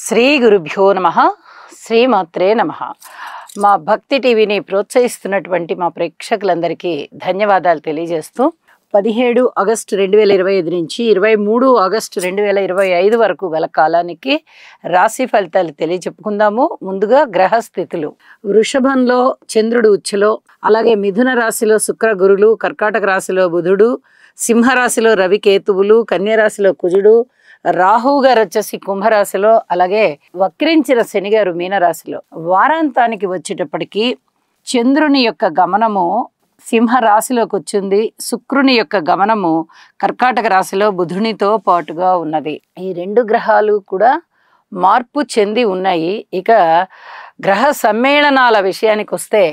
శ్రీ గురుభ్యో నమః. శ్రీమాత్రే నమః. మా భక్తి టీవీని ప్రోత్సహిస్తున్నటువంటి మా ప్రేక్షకులందరికీ ధన్యవాదాలు తెలియజేస్తూ 17 ఆగస్టు 2025 నుంచి 23 ఆగస్టు 2025 వరకు గల కాలానికి రాశి ఫలితాలు తెలియచెప్పుకుందాము. ముందుగా గ్రహస్థితులు. వృషభంలో చంద్రుడు ఉచ్చులో, అలాగే మిథున రాశిలో శుక్ర గురులు, కర్కాటక రాశిలో బుధుడు, సింహరాశిలో రవి కేతువులు, కన్యరాశిలో కుజుడు, రాహువు గారు వచ్చేసి కుంభరాశిలో, అలాగే వక్రించిన శని గారు మీనరాశిలో. వారాంతానికి వచ్చేటప్పటికి చంద్రుని యొక్క గమనము సింహరాశిలోకి వచ్చింది. శుక్రుని యొక్క గమనము కర్కాటక రాశిలో బుధునితో పాటుగా ఉన్నది. ఈ రెండు గ్రహాలు కూడా మార్పు చెంది ఉన్నాయి. ఇక గ్రహ సమ్మేళనాల విషయానికి వస్తే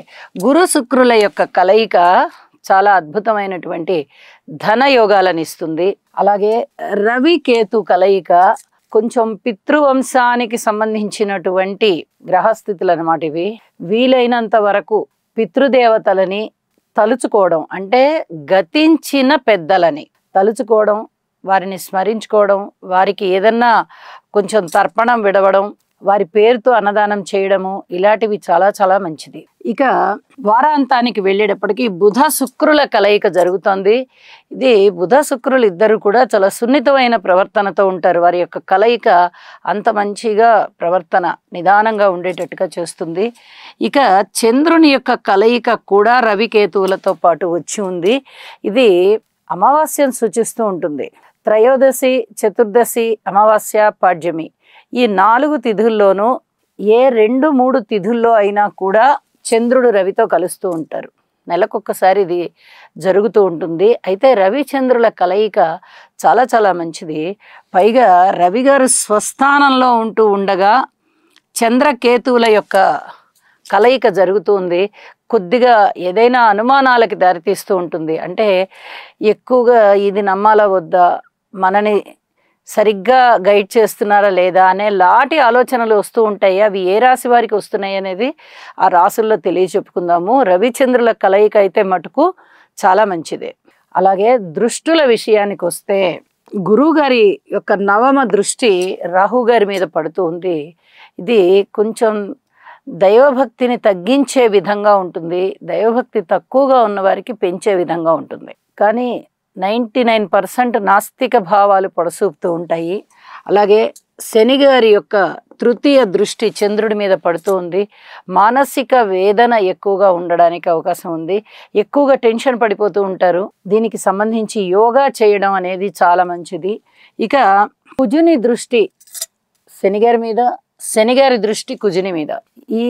గురు శుక్రుల యొక్క కలయిక చాలా అద్భుతమైనటువంటి ధన యోగాలను ఇస్తుంది. అలాగే రవి కేతు కలయిక కొంచెం పితృవంశానికి సంబంధించినటువంటి గ్రహస్థితులు అన్నమాట ఇవి. వీలైనంత వరకు పితృదేవతలని తలుచుకోవడం, అంటే గతించిన పెద్దలని తలుచుకోవడం, వారిని స్మరించుకోవడం, వారికి ఏదన్నా కొంచెం తర్పణం విడవడం, వారి పేరుతో అన్నదానం చేయడము, ఇలాంటివి చాలా చాలా మంచిది. ఇక వారాంతానికి వెళ్ళేటప్పటికి బుధ శుక్రుల కలయిక జరుగుతుంది. ఇది బుధ శుక్రులు ఇద్దరు కూడా చాలా సున్నితమైన ప్రవర్తనతో ఉంటారు. వారి యొక్క కలయిక అంత మంచిగా ప్రవర్తన నిదానంగా ఉండేటట్టుగా చేస్తుంది. ఇక చంద్రుని యొక్క కలయిక కూడా రవికేతువులతో పాటు వచ్చి ఉంది. ఇది అమావాస్యను సూచిస్తూ ఉంటుంది. త్రయోదశి, చతుర్దశి, అమావాస్య, పాడ్యమి ఈ 4 తిథుల్లోనూ ఏ 2-3 తిథుల్లో అయినా కూడా చంద్రుడు రవితో కలుస్తూ ఉంటారు. నెలకొక్కసారి ఇది జరుగుతూ ఉంటుంది. అయితే రవి చంద్రుల కలయిక చాలా చాలా మంచిది. పైగా రవి గారు స్వస్థానంలో ఉంటూ ఉండగా చంద్రకేతువుల యొక్క కలయిక జరుగుతుంది. కొద్దిగా ఏదైనా అనుమానాలకి దారితీస్తూ ఉంటుంది. అంటే ఎక్కువగా ఇది నమ్మాలా వద్దా, మనని సరిగ్గా గైడ్ చేస్తున్నారా లేదా అనే లాంటి ఆలోచనలు వస్తూ ఉంటాయి. అవి ఏ రాశి వారికి వస్తున్నాయి అనేది ఆ రాశుల్లో తెలియచెప్పుకుందాము. రవిచంద్రుల కలయిక అయితే మటుకు చాలా మంచిదే. అలాగే దృష్టుల విషయానికి వస్తే గురువు గారి యొక్క 9వ దృష్టి రాహు గారి మీద పడుతూ ఉంది. ఇది కొంచెం దైవభక్తిని తగ్గించే విధంగా ఉంటుంది. దైవభక్తి తక్కువగా ఉన్న వారికి పెంచే విధంగా ఉంటుంది. కానీ 99% నాస్తిక భావాలు పొడసూపుతూ ఉంటాయి. అలాగే శని గారి యొక్క 3వ దృష్టి చంద్రుడి మీద పడుతూ ఉంది. మానసిక వేదన ఎక్కువగా ఉండడానికి అవకాశం ఉంది. ఎక్కువగా టెన్షన్ పడిపోతూ ఉంటారు. దీనికి సంబంధించి యోగా చేయడం అనేది చాలా మంచిది. ఇక కుజుని దృష్టి శనిగారి మీద, శనిగారి దృష్టి కుజుని మీద. ఈ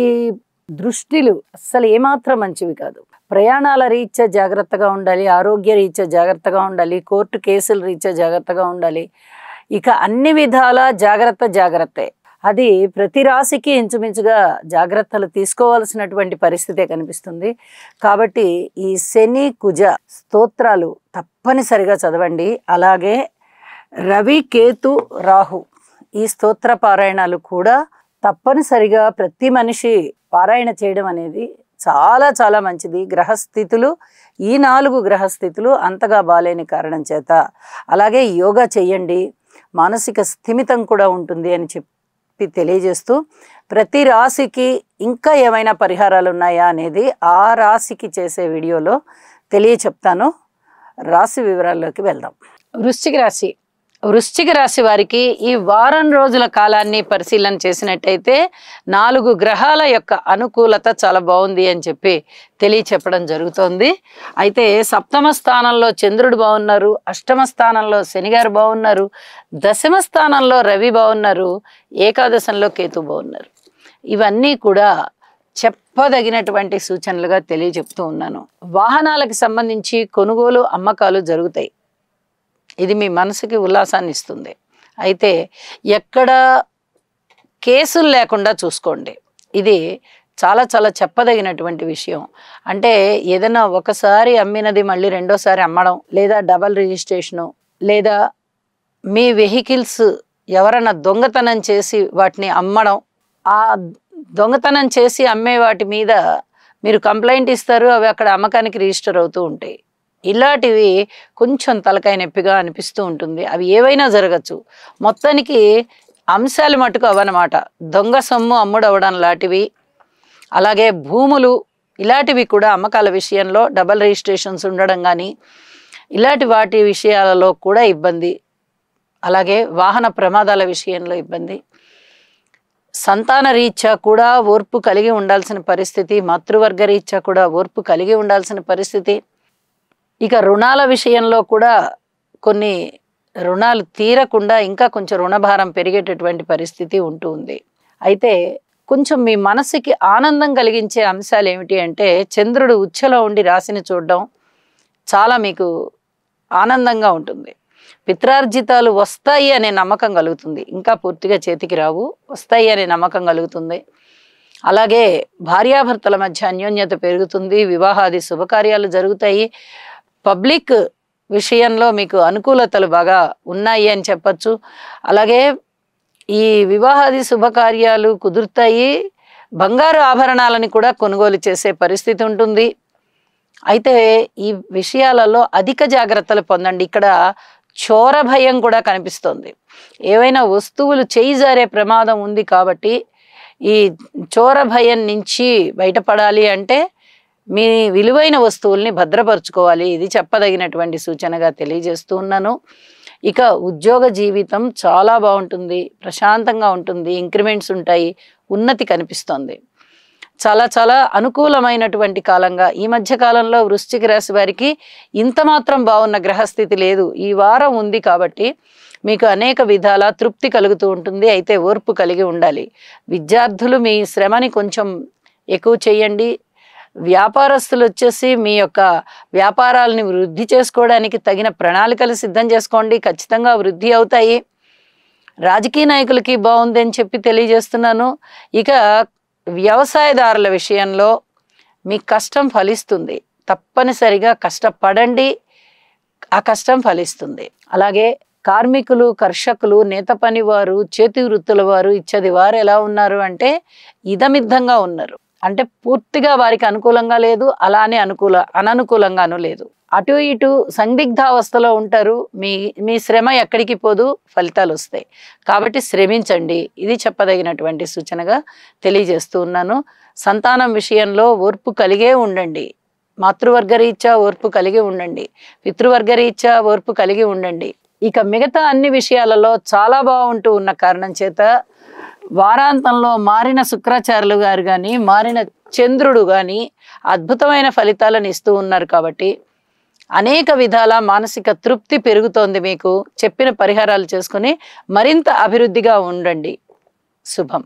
దృష్టిలు అస్సలు ఏమాత్రం మంచివి కాదు. ప్రయాణాల రీత్యా జాగ్రత్తగా ఉండాలి, ఆరోగ్య రీత్యా జాగ్రత్తగా ఉండాలి, కోర్టు కేసుల రీత్యా జాగ్రత్తగా ఉండాలి. ఇక అన్ని విధాల జాగ్రత్తే. అది ప్రతి రాశికి ఇంచుమించుగా జాగ్రత్తలు తీసుకోవాల్సినటువంటి పరిస్థితే కనిపిస్తుంది. కాబట్టి ఈ శని కుజ స్తోత్రాలు తప్పనిసరిగా చదవండి. అలాగే రవి కేతు రాహు ఈ స్తోత్ర పారాయణాలు కూడా తప్పనిసరిగా ప్రతి మనిషి పారాయణ చేయడం అనేది చాలా చాలా మంచిది. గ్రహస్థితులు ఈ 4 గ్రహస్థితులు అంతగా బాలేని కారణం చేత. అలాగే యోగా చేయండి, మానసిక స్థిమితం కూడా ఉంటుంది అని చెప్పి తెలియజేస్తూ, ప్రతి రాశికి ఇంకా ఏమైనా పరిహారాలు ఉన్నాయా అనేది ఆ రాశికి చేసే వీడియోలో తెలియచెప్తాను. రాశి వివరాల్లోకి వెళ్దాం. వృశ్చిక రాశి వారికి ఈ వారం రోజుల కాలాన్ని పరిశీలన చేసినట్టయితే 4 గ్రహాల యొక్క అనుకూలత చాలా బాగుంది అని చెప్పి తెలియచెప్పడం జరుగుతోంది. అయితే 7వ స్థానంలో చంద్రుడు బాగున్నారు, 8వ స్థానంలో శనిగారు బాగున్నారు, 10వ స్థానంలో రవి బాగున్నారు, ఏకాదశంలో కేతు బాగున్నారు. ఇవన్నీ కూడా చెప్పదగినటువంటి సూచనలుగా తెలియచెప్తూ ఉన్నాను. వాహనాలకు సంబంధించి కొనుగోలు అమ్మకాలు జరుగుతాయి. ఇది మీ మనసుకి ఉల్లాసాన్ని ఇస్తుంది. అయితే ఎక్కడ కేసులు లేకుండా చూసుకోండి. ఇది చాలా చాలా చెప్పదగినటువంటి విషయం. అంటే ఏదైనా ఒకసారి అమ్మినది మళ్ళీ రెండోసారి అమ్మడం, లేదా డబల్ రిజిస్ట్రేషను, లేదా మీ వెహికల్స్ ఎవరైనా దొంగతనం చేసి వాటిని అమ్మడం, ఆ దొంగతనం చేసి అమ్మే వాటి మీద మీరు కంప్లైంట్ ఇస్తారు, అవి అక్కడ అమ్మకానికి రిజిస్టర్ అవుతూ ఉంటాయి. ఇలాంటివి కొంచెం తలకాయ నొప్పిగా అనిపిస్తూ ఉంటుంది. అవి ఏవైనా జరగచ్చు. మొత్తానికి అంశాలు మటుకు అవన్నమాట. దొంగ సొమ్ము అమ్ముడవడం లాంటివి, అలాగే భూములు ఇలాంటివి కూడా అమ్మకాల విషయంలో డబల్ రిజిస్ట్రేషన్స్ ఉండడం కానీ ఇలాంటి వాటి విషయాలలో కూడా ఇబ్బంది. అలాగే వాహన ప్రమాదాల విషయంలో ఇబ్బంది. సంతాన రీత్యా కూడా ఓర్పు కలిగి ఉండాల్సిన పరిస్థితి, మాతృవర్గ రీత్యా కూడా ఓర్పు కలిగి ఉండాల్సిన పరిస్థితి. ఇక రుణాల విషయంలో కూడా కొన్ని రుణాలు తీరకుండా ఇంకా కొంచెం రుణభారం పెరిగేటటువంటి పరిస్థితి ఉంటుంది. అయితే కొంచెం మీ మనసుకి ఆనందం కలిగించే అంశాలు ఏమిటి అంటే, చంద్రుడు ఉచ్చలో ఉండి రాశిని చూడడం చాలా మీకు ఆనందంగా ఉంటుంది. పిత్రార్జితాలు వస్తాయి అనే నమ్మకం కలుగుతుంది. ఇంకా పూర్తిగా చేతికి రావు, వస్తాయి అనే నమ్మకం కలుగుతుంది. అలాగే భార్యాభర్తల మధ్య అన్యోన్యత పెరుగుతుంది. వివాహాది శుభకార్యాలు జరుగుతాయి. పబ్లిక్ విషయంలో మీకు అనుకూలతలు బాగా ఉన్నాయి అని చెప్పచ్చు. అలాగే ఈ వివాహాది శుభకార్యాలు కుదురుతాయి. బంగారు ఆభరణాలని కూడా కొనుగోలు చేసే పరిస్థితి ఉంటుంది. అయితే ఈ విషయాలలో అధిక జాగ్రత్తలు పొందండి. ఇక్కడ చోర భయం కూడా కనిపిస్తుంది. ఏవైనా వస్తువులు చేయి జారే ప్రమాదం ఉంది కాబట్టి ఈ చోర భయం నుంచి బయటపడాలి అంటే మీ విలువైన వస్తువుల్ని భద్రపరుచుకోవాలి. ఇది చెప్పదగినటువంటి సూచనగా తెలియజేస్తూ ఉన్నాను. ఇక ఉద్యోగ జీవితం చాలా బాగుంటుంది, ప్రశాంతంగా ఉంటుంది, ఇంక్రిమెంట్స్ ఉంటాయి, ఉన్నతి కనిపిస్తుంది. చాలా చాలా అనుకూలమైనటువంటి కాలంగా ఈ మధ్య కాలంలో వృశ్చిక రాశి వారికి ఇంత మాత్రం బాగున్న గ్రహస్థితి లేదు. ఈ వారం ఉంది కాబట్టి మీకు అనేక విధాల తృప్తి కలుగుతూ ఉంటుంది. అయితే ఓర్పు కలిగి ఉండాలి. విద్యార్థులు మీ శ్రమని కొంచెం ఎక్కువ చేయండి. వ్యాపారస్తులు వచ్చేసి మీ యొక్క వ్యాపారాలని వృద్ధి చేసుకోవడానికి తగిన ప్రణాళికలు సిద్ధం చేసుకోండి, ఖచ్చితంగా వృద్ధి అవుతాయి. రాజకీయ నాయకులకి బాగుంది అని చెప్పి తెలియజేస్తున్నాను. ఇక వ్యవసాయదారుల విషయంలో మీ కష్టం ఫలిస్తుంది. తప్పనిసరిగా కష్టపడండి, ఆ కష్టం ఫలిస్తుంది. అలాగే కార్మికులు, కర్షకులు, నేత పని వారు, చేతి వృత్తుల వారు, ఇచ్చది వారు ఎలా ఉన్నారు అంటే ఇదమిద్దంగా ఉన్నారు. అంటే పూర్తిగా వారికి అనుకూలంగా లేదు, అలానే అననుకూలంగానూ లేదు. అటు ఇటు సందిగ్ధావస్థలో ఉంటారు. మీ శ్రమ ఎక్కడికి పోదు, ఫలితాలు వస్తాయి. కాబట్టి శ్రమించండి. ఇది చెప్పదగినటువంటి సూచనగా తెలియజేస్తూ ఉన్నాను. సంతానం విషయంలో ఓర్పు కలిగే ఉండండి. మాతృవర్గ రీత్యా ఓర్పు కలిగి ఉండండి. పితృవర్గ రీత్యా ఓర్పు కలిగి ఉండండి. ఇక మిగతా అన్ని విషయాలలో చాలా బాగుంటూ ఉన్న కారణం చేత వారాంతంలో మారిన శుక్రాచార్యులు గారు కానీ, మారిన చంద్రుడు కానీ అద్భుతమైన ఫలితాలను ఇస్తూ ఉన్నారు. కాబట్టి అనేక విధాల మానసిక తృప్తి పెరుగుతోంది. మీకు చెప్పిన పరిహారాలు చేసుకుని మరింత అభివృద్ధిగా ఉండండి. శుభం.